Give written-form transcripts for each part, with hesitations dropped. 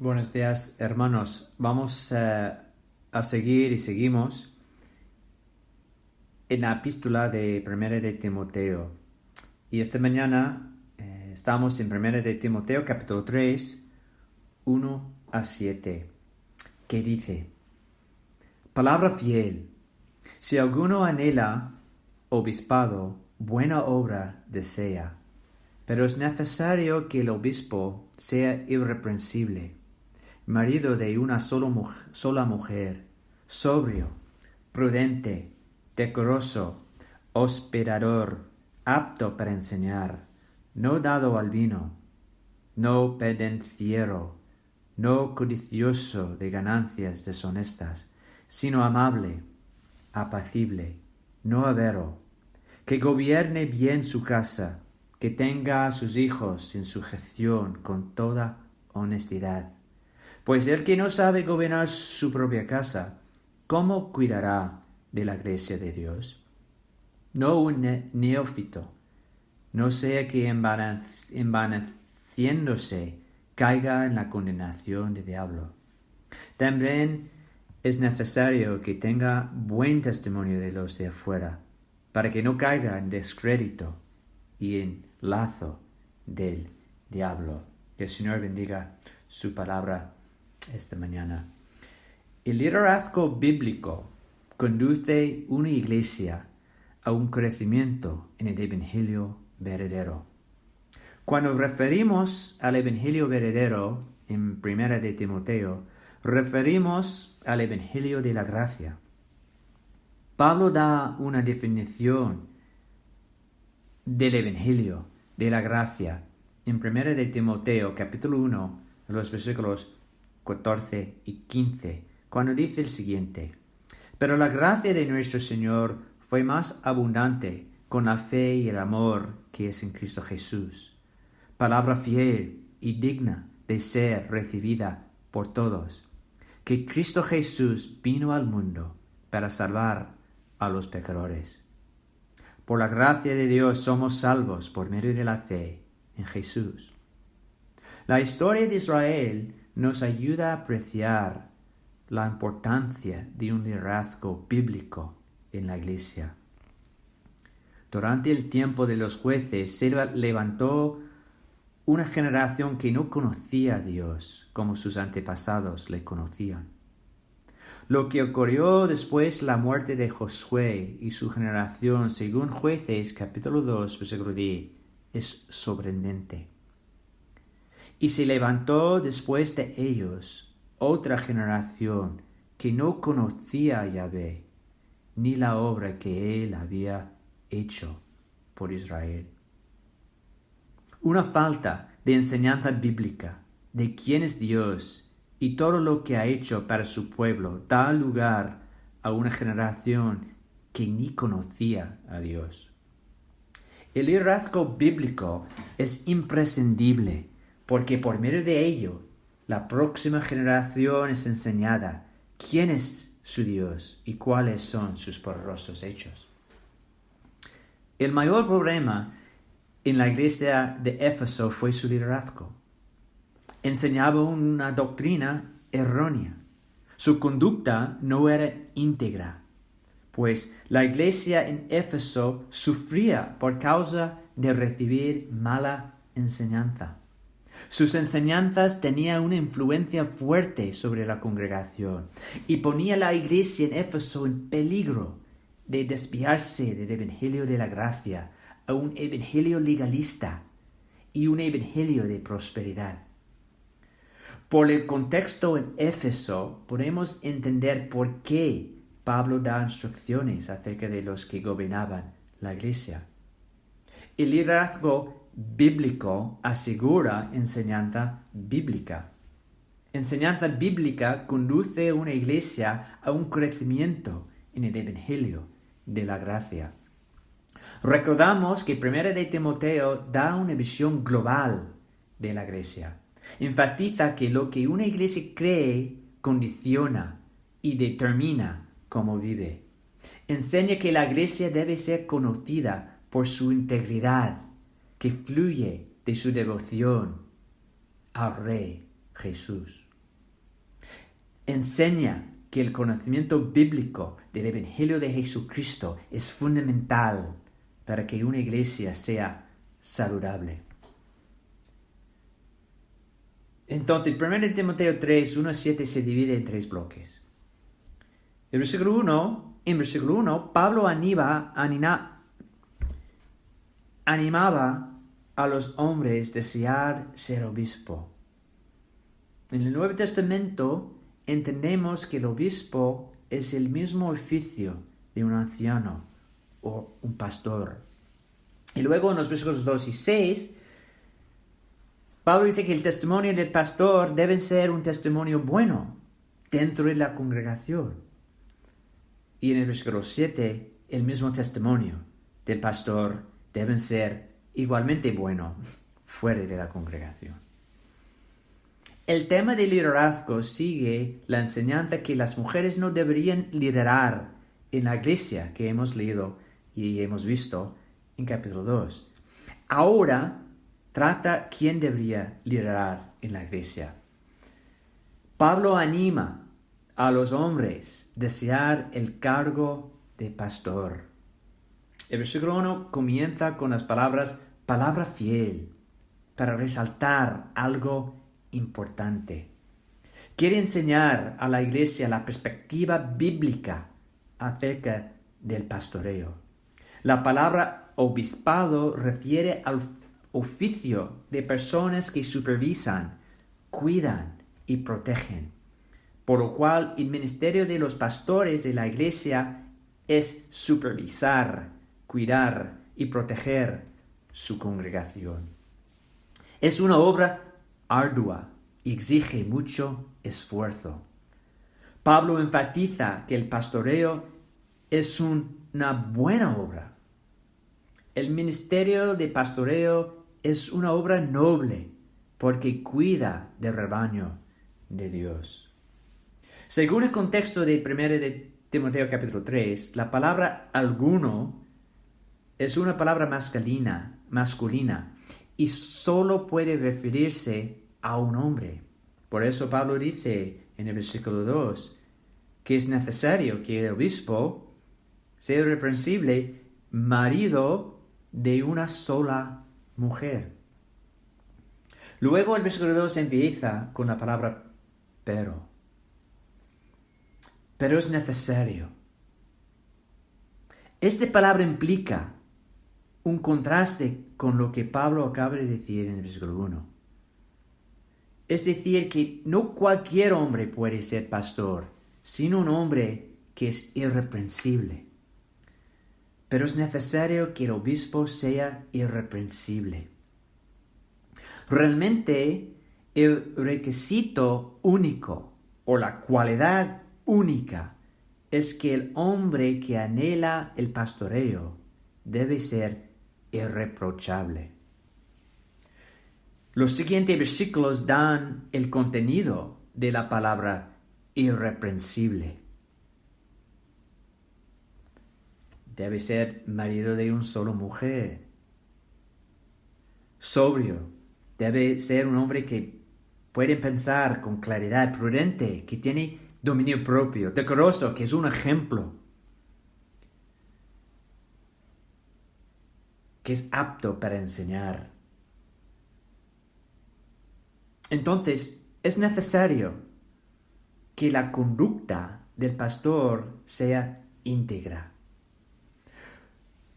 Buenos días, hermanos. Vamos a seguir y seguimos en la epístola de Primera de Timoteo. Y esta mañana estamos en Primera de Timoteo, capítulo 3, 1 a 7, que dice: Palabra fiel. Si alguno anhela obispado, buena obra desea. Pero es necesario que el obispo sea irreprensible, marido de una sola mujer, sobrio, prudente, decoroso, hospedador, apto para enseñar, no dado al vino, no pendenciero, no codicioso de ganancias deshonestas, sino amable, apacible, no avaro, que gobierne bien su casa, que tenga a sus hijos en sujeción con toda honestidad. Pues el que no sabe gobernar su propia casa, ¿cómo cuidará de la iglesia de Dios? No un neófito, no sea que envaneciéndose caiga en la condenación del diablo. También es necesario que tenga buen testimonio de los de afuera, para que no caiga en descrédito y en lazo del diablo. Que el Señor bendiga su palabra esta mañana. El liderazgo bíblico conduce una iglesia a un crecimiento en el Evangelio verdadero. Cuando referimos al Evangelio verdadero en Primera de Timoteo, referimos al Evangelio de la gracia. Pablo da una definición del Evangelio de la gracia en Primera de Timoteo, capítulo 1, los versículos 14 y 15, cuando dice el siguiente: Pero la gracia de nuestro Señor fue más abundante con la fe y el amor que es en Cristo Jesús. Palabra fiel y digna de ser recibida por todos, que Cristo Jesús vino al mundo para salvar a los pecadores. Por la gracia de Dios somos salvos por medio de la fe en Jesús. La historia de Israel nos ayuda a apreciar la importancia de un liderazgo bíblico en la iglesia. Durante el tiempo de los jueces se levantó una generación que no conocía a Dios como sus antepasados le conocían. Lo que ocurrió después la muerte de Josué y su generación, según Jueces capítulo 2, versículo 10, es sorprendente. Y se levantó después de ellos otra generación que no conocía a Yahvé, ni la obra que él había hecho por Israel. Una falta de enseñanza bíblica de quién es Dios y todo lo que ha hecho para su pueblo da lugar a una generación que ni conocía a Dios. El liderazgo bíblico es imprescindible porque por medio de ello la próxima generación es enseñada quién es su Dios y cuáles son sus poderosos hechos. El mayor problema en la iglesia de Éfeso fue su liderazgo. Enseñaba una doctrina errónea. Su conducta no era íntegra, pues la iglesia en Éfeso sufría por causa de recibir mala enseñanza. Sus enseñanzas tenían una influencia fuerte sobre la congregación y ponía a la iglesia en Éfeso en peligro de desviarse del evangelio de la gracia a un evangelio legalista y un evangelio de prosperidad. Por el contexto en Éfeso podemos entender por qué Pablo da instrucciones acerca de los que gobernaban la iglesia. El liderazgo bíblico asegura enseñanza bíblica. Enseñanza bíblica conduce a una iglesia a un crecimiento en el evangelio de la gracia. Recordamos que 1 de Timoteo da una visión global de la iglesia. Enfatiza que lo que una iglesia cree condiciona y determina cómo vive. Enseña que la iglesia debe ser conocida por su integridad, que fluye de su devoción al Rey Jesús. enseña que el conocimiento bíblico del Evangelio de Jesucristo es fundamental para que una iglesia sea saludable. Entonces, 1 Timoteo 3, 1 a 7 se divide en 3 bloques. En versículo 1, Pablo animaba a los hombres a desear ser obispo. En el Nuevo Testamento entendemos que el obispo es el mismo oficio de un anciano o un pastor. Y luego en los versículos 2 y 6, Pablo dice que el testimonio del pastor debe ser un testimonio bueno dentro de la congregación. Y en el versículo 7, el mismo testimonio del pastor debe ser igualmente bueno fuera de la congregación. El tema del liderazgo sigue la enseñanza que las mujeres no deberían liderar en la iglesia que hemos leído y hemos visto en capítulo 2. Ahora trata quién debería liderar en la iglesia. Pablo anima a los hombres a desear el cargo de pastor. El versículo 1 comienza con las palabra fiel, para resaltar algo importante. Quiere enseñar a la iglesia la perspectiva bíblica acerca del pastoreo. La palabra obispado refiere al oficio de personas que supervisan, cuidan y protegen, por lo cual el ministerio de los pastores de la iglesia es supervisar, cuidar y proteger su congregación. Es una obra ardua y exige mucho esfuerzo. Pablo enfatiza que el pastoreo es una buena obra. El ministerio de pastoreo es una obra noble porque cuida del rebaño de Dios. Según el contexto de 1 de Timoteo capítulo 3, la palabra alguno es una palabra masculina y solo puede referirse a un hombre. Por eso Pablo dice en el versículo 2 que es necesario que el obispo sea irreprensible, marido de una sola mujer. Luego el versículo 2 empieza con la palabra pero. Pero es necesario. Esta palabra implica un contraste con lo que Pablo acaba de decir en el versículo 1. Es decir, que no cualquier hombre puede ser pastor, sino un hombre que es irreprensible. Pero es necesario que el obispo sea irreprensible. Realmente, el requisito único o la cualidad única es que el hombre que anhela el pastoreo debe ser irreprochable. Los siguientes versículos dan el contenido de la palabra irreprensible. Debe ser marido de una sola mujer. Sobrio. Debe ser un hombre que puede pensar con claridad, prudente, que tiene dominio propio, decoroso, que es un ejemplo, que es apto para enseñar. Entonces, es necesario que la conducta del pastor sea íntegra.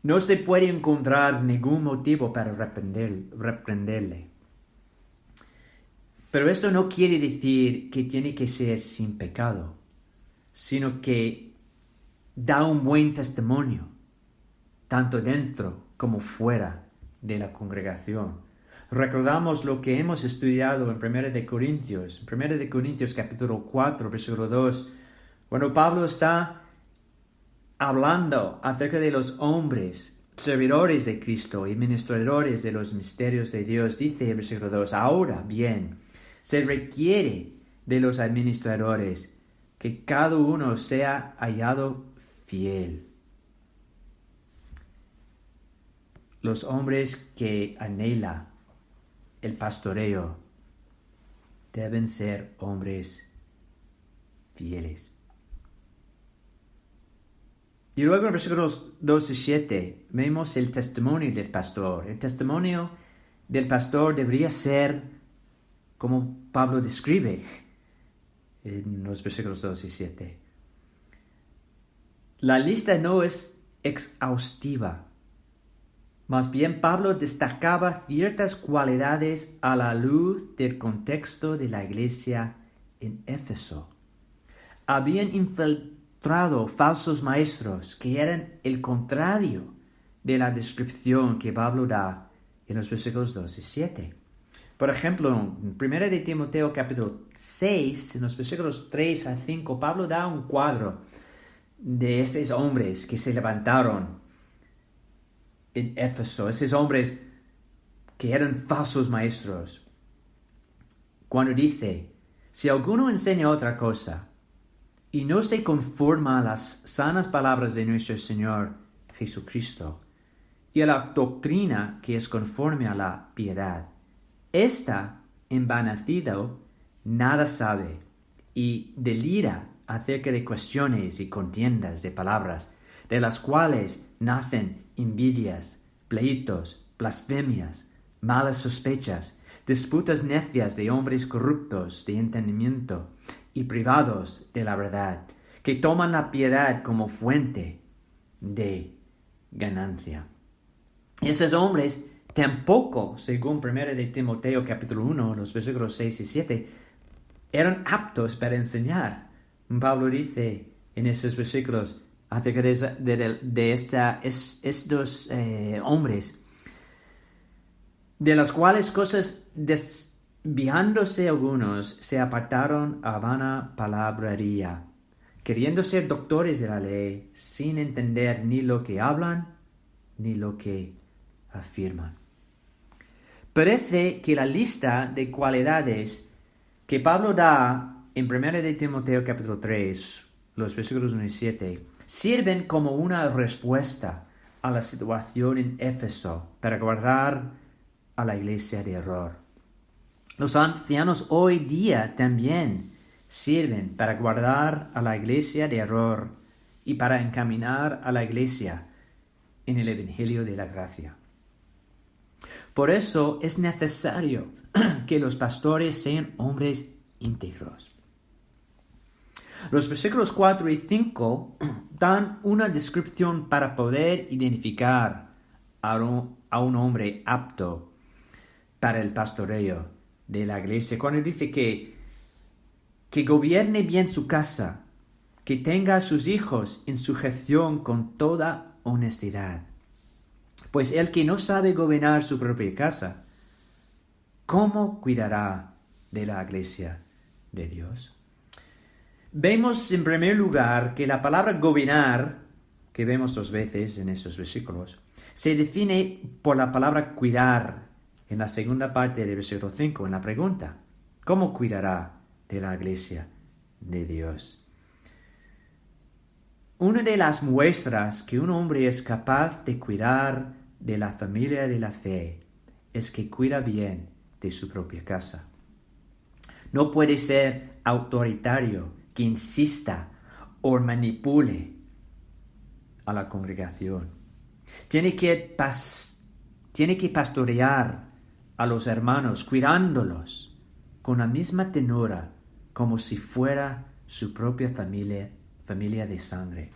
No se puede encontrar ningún motivo para reprenderle. Pero esto no quiere decir que tiene que ser sin pecado, sino que da un buen testimonio, tanto dentro como fuera de la congregación. Recordamos lo que hemos estudiado en 1 de Corintios capítulo 4, versículo 2, cuando Pablo está hablando acerca de los hombres, servidores de Cristo y ministradores de los misterios de Dios. Dice en versículo 2, ahora bien, se requiere de los administradores que cada uno sea hallado fiel. Los hombres que anhelan el pastoreo deben ser hombres fieles. Y luego en versículos 2 y 7 vemos el testimonio del pastor. El testimonio del pastor debería ser como Pablo describe en los versículos 2 y 7. La lista no es exhaustiva. Más bien Pablo destacaba ciertas cualidades a la luz del contexto de la iglesia en Éfeso. Habían infiltrado falsos maestros que eran el contrario de la descripción que Pablo da en los versículos 2 y 7. Por ejemplo, en 1 de Timoteo capítulo 6, en los versículos 3 a 5, Pablo da un cuadro de esos hombres que se levantaron en Éfeso, esos hombres que eran falsos maestros. Cuando dice, si alguno enseña otra cosa y no se conforma a las sanas palabras de nuestro Señor Jesucristo y a la doctrina que es conforme a la piedad, esta, envanecido, nada sabe y delira acerca de cuestiones y contiendas de palabras, de las cuales nacen envidias, pleitos, blasfemias, malas sospechas, disputas necias de hombres corruptos de entendimiento y privados de la verdad, que toman la piedad como fuente de ganancia. Esos hombres tampoco, según 1 de Timoteo capítulo 1, los versículos 6 y 7, eran aptos para enseñar. Pablo dice en esos versículos acerca de estos hombres, de las cuales cosas desviándose algunos se apartaron a vana palabrería, queriendo ser doctores de la ley, sin entender ni lo que hablan ni lo que afirman. Parece que la lista de cualidades que Pablo da en 1 de Timoteo capítulo 3, los versículos 1 y 7, sirven como una respuesta a la situación en Éfeso para guardar a la iglesia de error. Los ancianos hoy día también sirven para guardar a la iglesia de error y para encaminar a la iglesia en el Evangelio de la gracia. Por eso es necesario que los pastores sean hombres íntegros. Los versículos 4 y 5 dan una descripción para poder identificar a un hombre apto para el pastoreo de la iglesia. Cuando dice que gobierne bien su casa, que tenga a sus hijos en sujeción con toda honestidad. Pues el que no sabe gobernar su propia casa, ¿cómo cuidará de la iglesia de Dios? Vemos en primer lugar que la palabra gobernar, que vemos 2 veces en estos versículos, se define por la palabra cuidar en la segunda parte del versículo 5, en la pregunta, ¿cómo cuidará de la iglesia de Dios? Una de las muestras que un hombre es capaz de cuidar de la familia de la fe es que cuida bien de su propia casa. No puede ser autoritario, que insista o manipule a la congregación. Tiene que pastorear a los hermanos, cuidándolos con la misma tenora como si fuera su propia familia de sangre.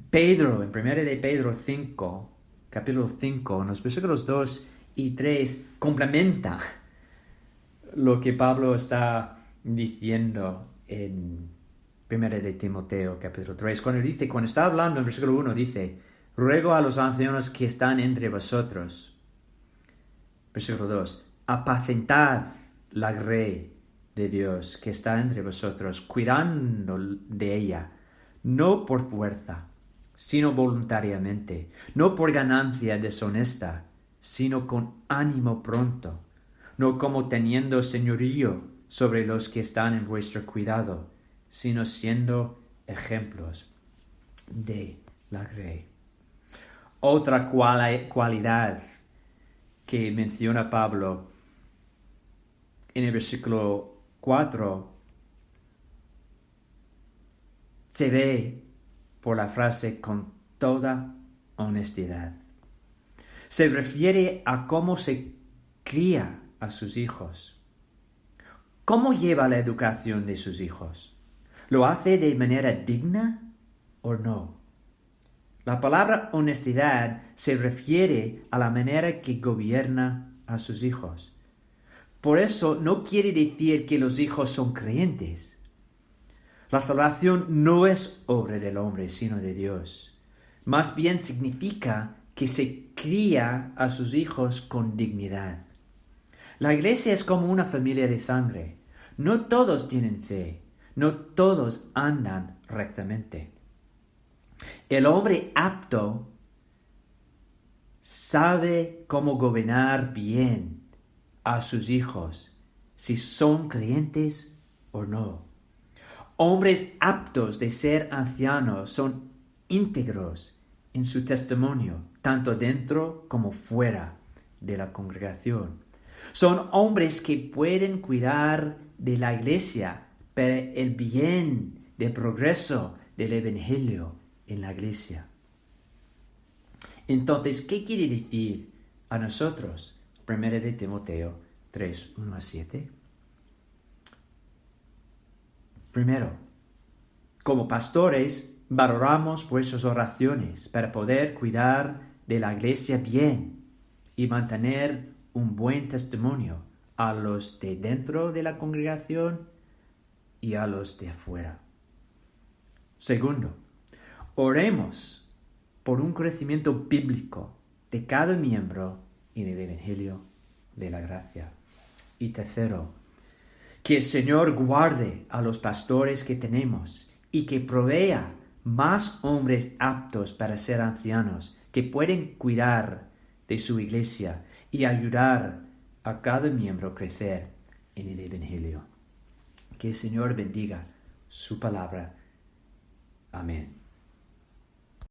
Pedro, en 1 de Pedro 5, capítulo 5, en los versículos 2 y 3, complementa lo que Pablo está diciendo en 1 de Timoteo capítulo 3, cuando está hablando en versículo 1, dice, ruego a los ancianos que están entre vosotros. Versículo 2, apacentad la grey de Dios que está entre vosotros, cuidando de ella, no por fuerza, sino voluntariamente, no por ganancia deshonesta, sino con ánimo pronto, no como teniendo señorío sobre los que están en vuestro cuidado, sino siendo ejemplos de la grey. Otra cualidad que menciona Pablo en el versículo 4 se ve por la frase con toda honestidad. Se refiere a cómo se cría a sus hijos. ¿Cómo lleva la educación de sus hijos? ¿Lo hace de manera digna o no? La palabra honestidad se refiere a la manera que gobierna a sus hijos. Por eso no quiere decir que los hijos son creyentes. La salvación no es obra del hombre, sino de Dios. Más bien significa que se cría a sus hijos con dignidad. La iglesia es como una familia de sangre. No todos tienen fe, no todos andan rectamente. El hombre apto sabe cómo gobernar bien a sus hijos, si son creyentes o no. Hombres aptos de ser ancianos son íntegros en su testimonio, tanto dentro como fuera de la congregación. Son hombres que pueden cuidar de la iglesia para el bien del progreso del evangelio en la iglesia. Entonces, ¿qué quiere decir a nosotros? 1 de Timoteo 3, 1 a 7. Primero, como pastores, valoramos vuestras oraciones para poder cuidar de la iglesia bien y mantener un buen testimonio a los de dentro de la congregación y a los de afuera. Segundo, oremos por un crecimiento bíblico de cada miembro en el Evangelio de la gracia. Y tercero, que el Señor guarde a los pastores que tenemos y que provea más hombres aptos para ser ancianos, que pueden cuidar de su iglesia y ayudar a cada miembro a crecer en el Evangelio. Que el Señor bendiga su palabra. Amén.